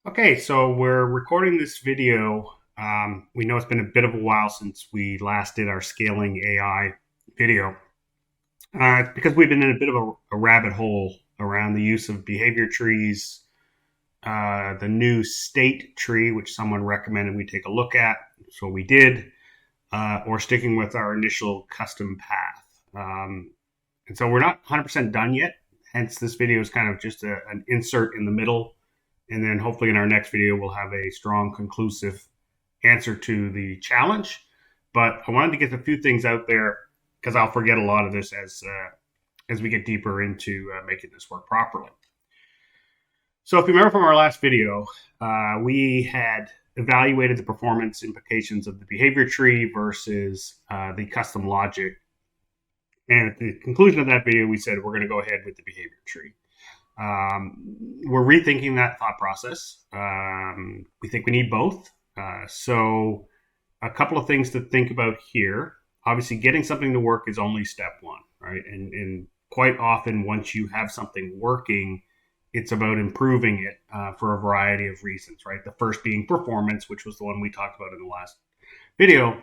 Okay, so we're recording this video. We know it's been a bit of a while since we last did our scaling AI video. It's because we've been in a bit of a rabbit hole around the use of behavior trees, the new state tree, which someone recommended we take a look at. So we did, or sticking with our initial custom path. And so we're not 100% done yet. Hence, this video is kind of just an insert in the middle, and then hopefully in our next video we'll have a strong conclusive answer to the challenge. But I wanted to get a few things out there because I'll forget a lot of this as we get deeper into making this work properly. So if you remember from our last video, we had evaluated the performance implications of the behavior tree versus the custom logic. And at the conclusion of that video, we said we're going to go ahead with the behavior tree. We're rethinking that thought process. We think we need both. So, a couple of things to think about here. Obviously, getting something to work is only step one, right? And quite often, once you have something working, it's about improving it for a variety of reasons, right? The first being performance, which was the one we talked about in the last video.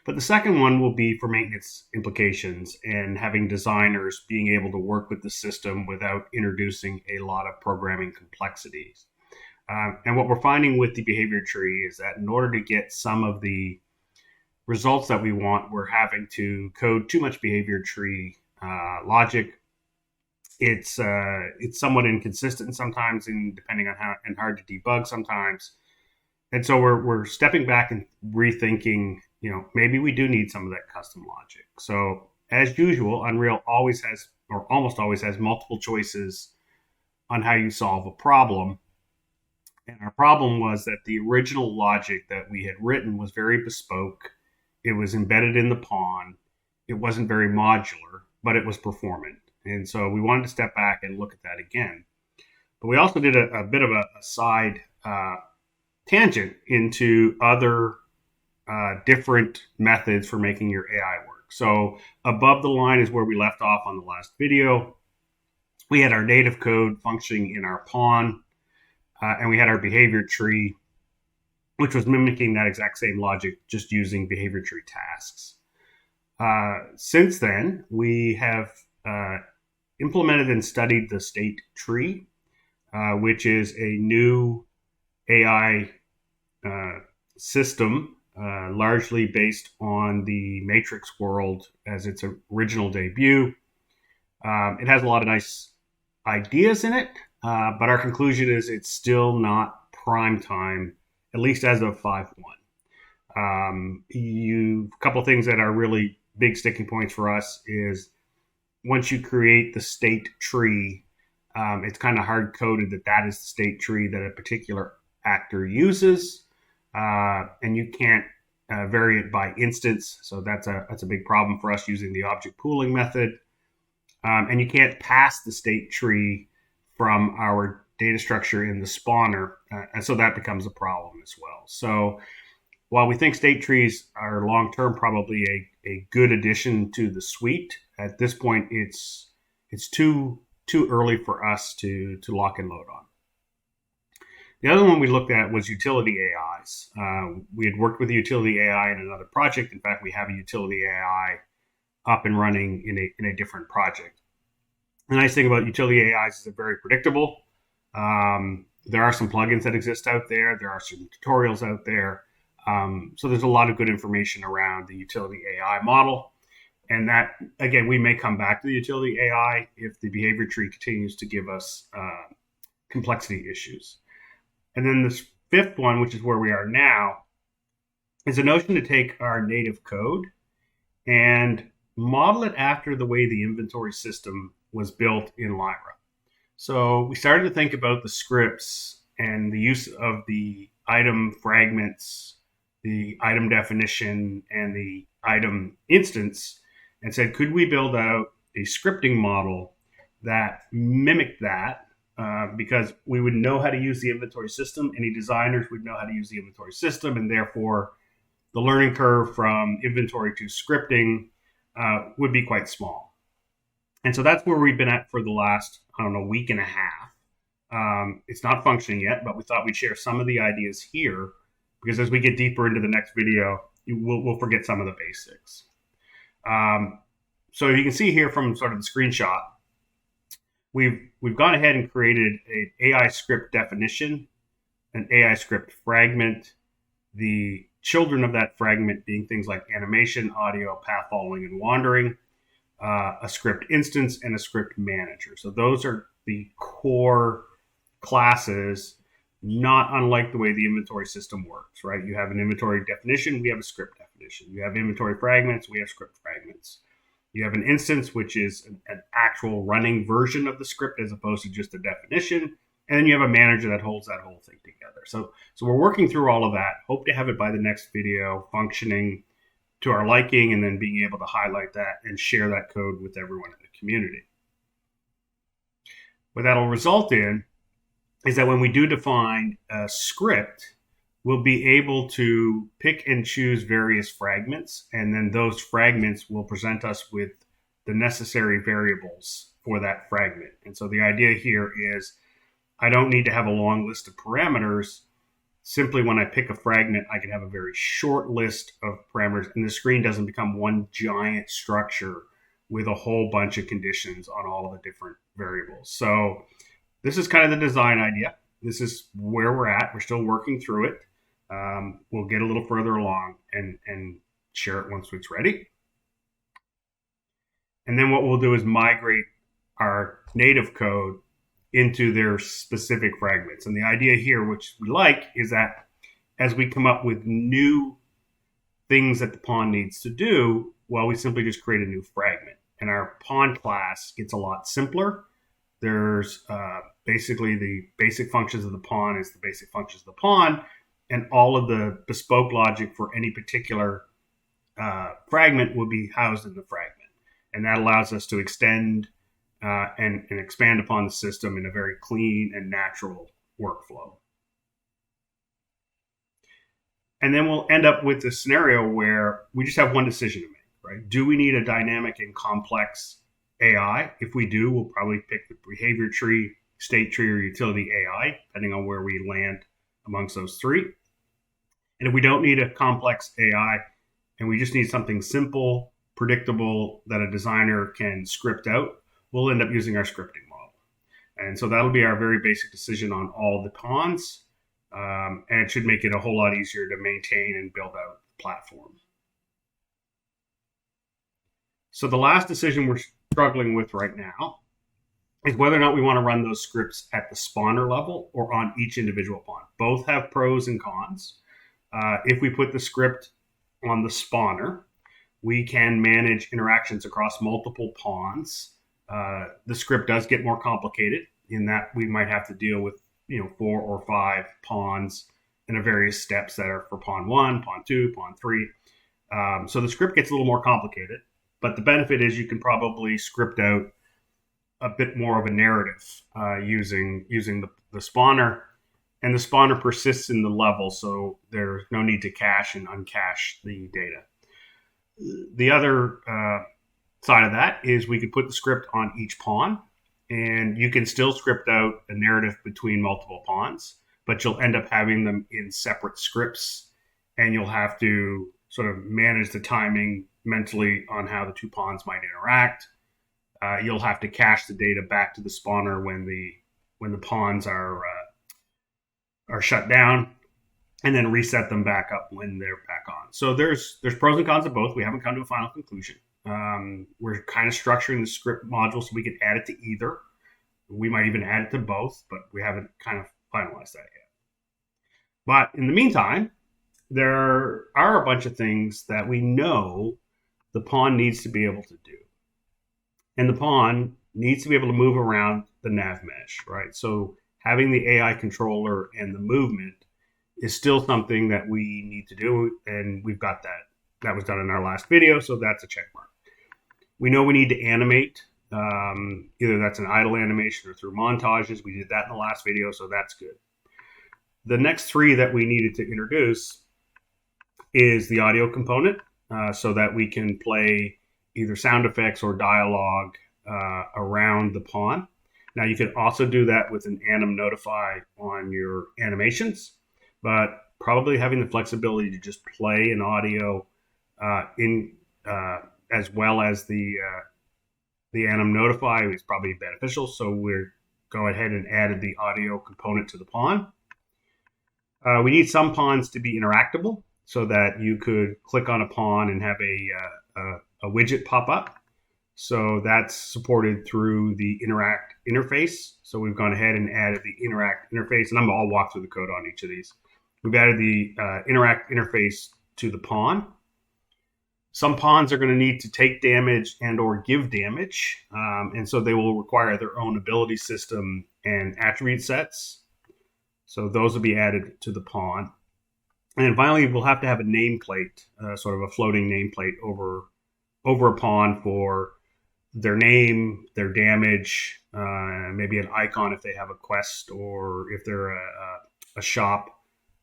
But the second one will be for maintenance implications and having designers being able to work with the system without introducing a lot of programming complexities. And what we're finding with the behavior tree is that in order to get some of the results that we want, we're having to code too much behavior tree logic. It's somewhat inconsistent sometimes, and depending on how and hard to debug sometimes. And so we're stepping back and rethinking, maybe we do need some of that custom logic. So as usual, Unreal always has, or almost always has, multiple choices on how you solve a problem. And our problem was that the original logic that we had written was very bespoke. It was embedded in the pawn. It wasn't very modular, but it was performant. And so we wanted to step back and look at that again. But we also did a bit of a side tangent into other different methods for making your AI work. So above the line is where we left off on the last video. We had our native code functioning in our pawn, and we had our behavior tree, which was mimicking that exact same logic, just using behavior tree tasks. Since then, we have implemented and studied the state tree, which is a new AI system, largely based on the Matrix world as its original debut. It has a lot of nice ideas in it, but our conclusion is it's still not prime time, at least as of 5.1. A couple of things that are really big sticking points for us is once you create the state tree, it's kind of hard coded that is the state tree that a particular actor uses, and you can't vary it by instance. So that's a big problem for us using the object pooling method. And you can't pass the state tree from our data structure in the spawner, and so that becomes a problem as well. So while we think state trees are long term probably a good addition to the suite, at this point it's too early for us to lock and load on. The other one we looked at was utility AIs. We had worked with the utility AI in another project. In fact, we have a utility AI up and running in a different project. The nice thing about utility AIs is they're very predictable. There are some plugins that exist out there. There are some tutorials out there. So there's a lot of good information around the utility AI model. And that, again, we may come back to the utility AI if the behavior tree continues to give us complexity issues. And then this fifth one, which is where we are now, is a notion to take our native code and model it after the way the inventory system was built in Lyra. So we started to think about the scripts and the use of the item fragments, the item definition, and the item instance, and said, could we build out a scripting model that mimicked that? Because we would know how to use the inventory system. Any designers would know how to use the inventory system, and therefore the learning curve from inventory to scripting would be quite small. And so that's where we've been at for the last, week and a half. It's not functioning yet, but we thought we'd share some of the ideas here because as we get deeper into the next video, we'll forget some of the basics. So you can see here from sort of the screenshot, we've gone ahead and created an AI script definition, an AI script fragment, the children of that fragment being things like animation, audio, path following, and wandering, a script instance, and a script manager. So those are the core classes, not unlike the way the inventory system works, right? You have an inventory definition, we have a script definition. You have inventory fragments, we have script fragments. You have an instance, which is an actual running version of the script as opposed to just a definition. And then you have a manager that holds that whole thing together. So we're working through all of that. Hope to have it by the next video functioning to our liking and then being able to highlight that and share that code with everyone in the community. What that'll result in is that when we do define a script, we'll be able to pick and choose various fragments, and then those fragments will present us with the necessary variables for that fragment. And so the idea here is I don't need to have a long list of parameters. Simply when I pick a fragment, I can have a very short list of parameters, and the screen doesn't become one giant structure with a whole bunch of conditions on all of the different variables. So this is kind of the design idea. This is where we're at. We're still working through it. We'll get a little further along and share it once it's ready. And then what we'll do is migrate our native code into their specific fragments. And the idea here, which we like, is that as we come up with new things that the pawn needs to do, well, we simply just create a new fragment. And our pawn class gets a lot simpler. There's basically the basic functions of the pawn is the basic functions of the pawn, and all of the bespoke logic for any particular fragment will be housed in the fragment. And that allows us to extend and expand upon the system in a very clean and natural workflow. And then we'll end up with a scenario where we just have one decision to make, right? Do we need a dynamic and complex AI? If we do, we'll probably pick the behavior tree, state tree, or utility AI, depending on where we land amongst those three. And if we don't need a complex AI and we just need something simple, predictable that a designer can script out, we'll end up using our scripting model. And so that'll be our very basic decision on all the pawns. And it should make it a whole lot easier to maintain and build out the platform. So the last decision we're struggling with right now is whether or not we want to run those scripts at the spawner level or on each individual pawn. Both have pros and cons. If we put the script on the spawner, we can manage interactions across multiple pawns. The script does get more complicated in that we might have to deal with 4 or 5 pawns in a various steps that are for pawn 1, pawn 2, pawn 3. So the script gets a little more complicated, but the benefit is you can probably script out a bit more of a narrative using the spawner, and the spawner persists in the level, so there's no need to cache and uncache the data. The other side of that is we could put the script on each pawn, and you can still script out a narrative between multiple pawns, but you'll end up having them in separate scripts, and you'll have to sort of manage the timing mentally on how the two pawns might interact. You'll have to cache the data back to the spawner when the pawns are shut down, and then reset them back up when they're back on. So there's pros and cons of both. We haven't come to a final conclusion. We're kind of structuring the script module so we can add it to either. We might even add it to both, but we haven't kind of finalized that yet. But in the meantime, there are a bunch of things that we know the pawn needs to be able to do. And the pawn needs to be able to move around the nav mesh, right? So having the AI controller and the movement is still something that we need to do, and we've got that. That was done in our last video, so that's a check mark. We know we need to animate. Either that's an idle animation or through montages. We did that in the last video, so that's good. The next 3 that we needed to introduce is the audio component, so that we can play either sound effects or dialogue around the pawn. Now you could also do that with an anim notify on your animations, but probably having the flexibility to just play an audio in as well as the anim notify is probably beneficial. So we're go ahead and added the audio component to the pawn. We need some pawns to be interactable so that you could click on a pawn and have a widget pop up. So that's supported through the Interact interface. So we've gone ahead and added the Interact interface, and I'll walk through the code on each of these. We've added the Interact interface to the pawn. Some pawns are going to need to take damage and or give damage, and so they will require their own ability system and attribute sets. So those will be added to the pawn. And then finally, we'll have to have a nameplate, sort of a floating nameplate over a pawn for their name, their damage, maybe an icon if they have a quest or if they're a shop.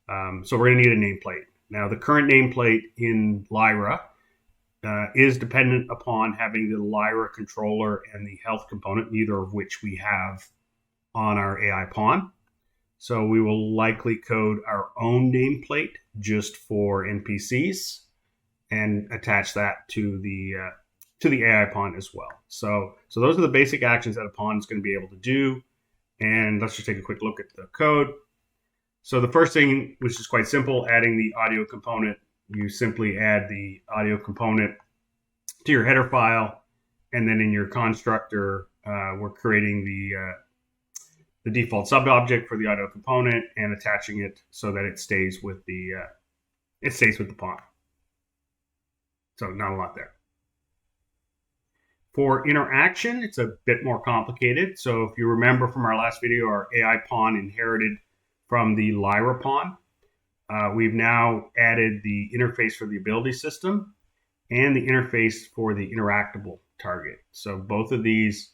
So we're going to need a nameplate. Now, the current nameplate in Lyra is dependent upon having the Lyra controller and the health component, neither of which we have on our AI pawn. So we will likely code our own nameplate just for NPCs and attach that to the AI pawn as well. So those are the basic actions that a pawn is going to be able to do. And let's just take a quick look at the code. So the first thing, which is quite simple, adding the audio component, you simply add the audio component to your header file, and then in your constructor, we're creating the default sub-object for the audio component and attaching it so that it stays with the pawn. So not a lot there. For interaction, it's a bit more complicated. So if you remember from our last video, our AI pawn inherited from the Lyra pawn. We've now added the interface for the ability system and the interface for the interactable target. So both of these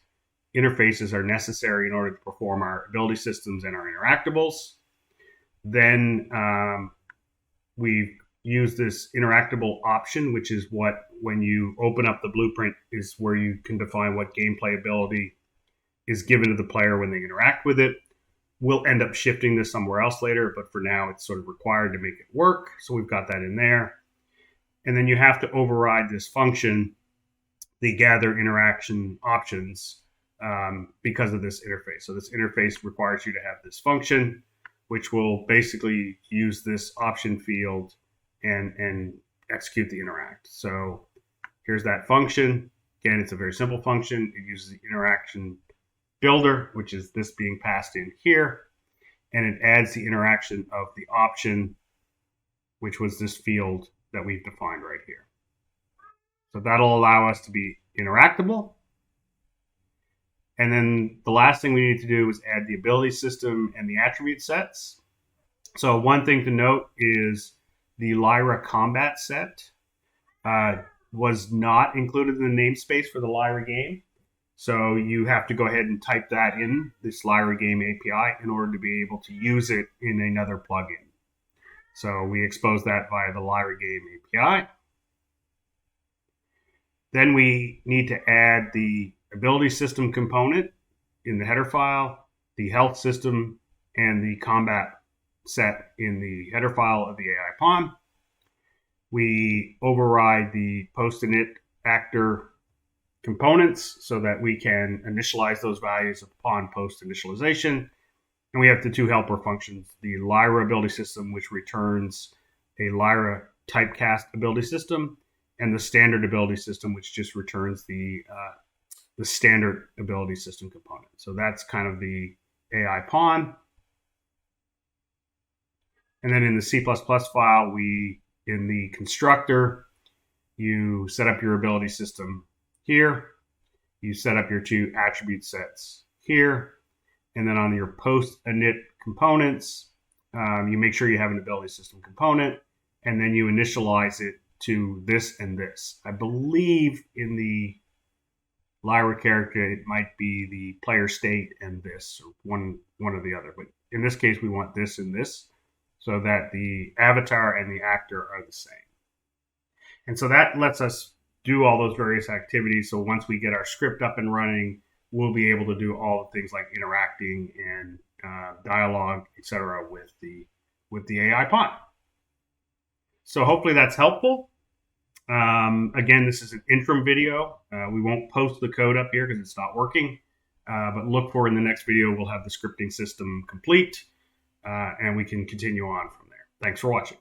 interfaces are necessary in order to perform our ability systems and our interactables. Then we've used this interactable option, which is what, when you open up the blueprint, is where you can define what gameplay ability is given to the player when they interact with it. We'll end up shifting this somewhere else later, but for now it's sort of required to make it work. So we've got that in there. And then you have to override this function, the gather interaction options, because of this interface. So this interface requires you to have this function, which will basically use this option field and execute the interact. So here's that function. Again, it's a very simple function. It uses the interaction builder, which is this being passed in here, and it adds the interaction of the option, which was this field that we've defined right here. So that'll allow us to be interactable. And then the last thing we need to do is add the ability system and the attribute sets. So one thing to note is the Lyra combat set was not included in the namespace for the Lyra game. So you have to go ahead and type that in this Lyra game API in order to be able to use it in another plugin. So we expose that via the Lyra game API. Then we need to add the ability system component in the header file, the health system, and the combat set in the header file of the AI pawn. We override the post init actor components so that we can initialize those values upon post initialization. And we have the two helper functions, the Lyra ability system, which returns a Lyra typecast ability system, and the standard ability system, which just returns the standard ability system component. So that's kind of the AI pawn. And then in the C++ file, in the constructor, you set up your ability system here. You set up your two attribute sets here. And then on your post init components, you make sure you have an ability system component, and then you initialize it to this and this. I believe in the Lyra character, it might be the player state and this, or one or the other. But in this case, we want this and this, so that the avatar and the actor are the same. And so that lets us do all those various activities. So once we get our script up and running, we'll be able to do all the things like interacting and dialogue, etc., with the AI pod. So hopefully that's helpful. Again, this is an interim video. We won't post the code up here because it's not working. But look for in the next video, we'll have the scripting system complete, and we can continue on from there. Thanks for watching.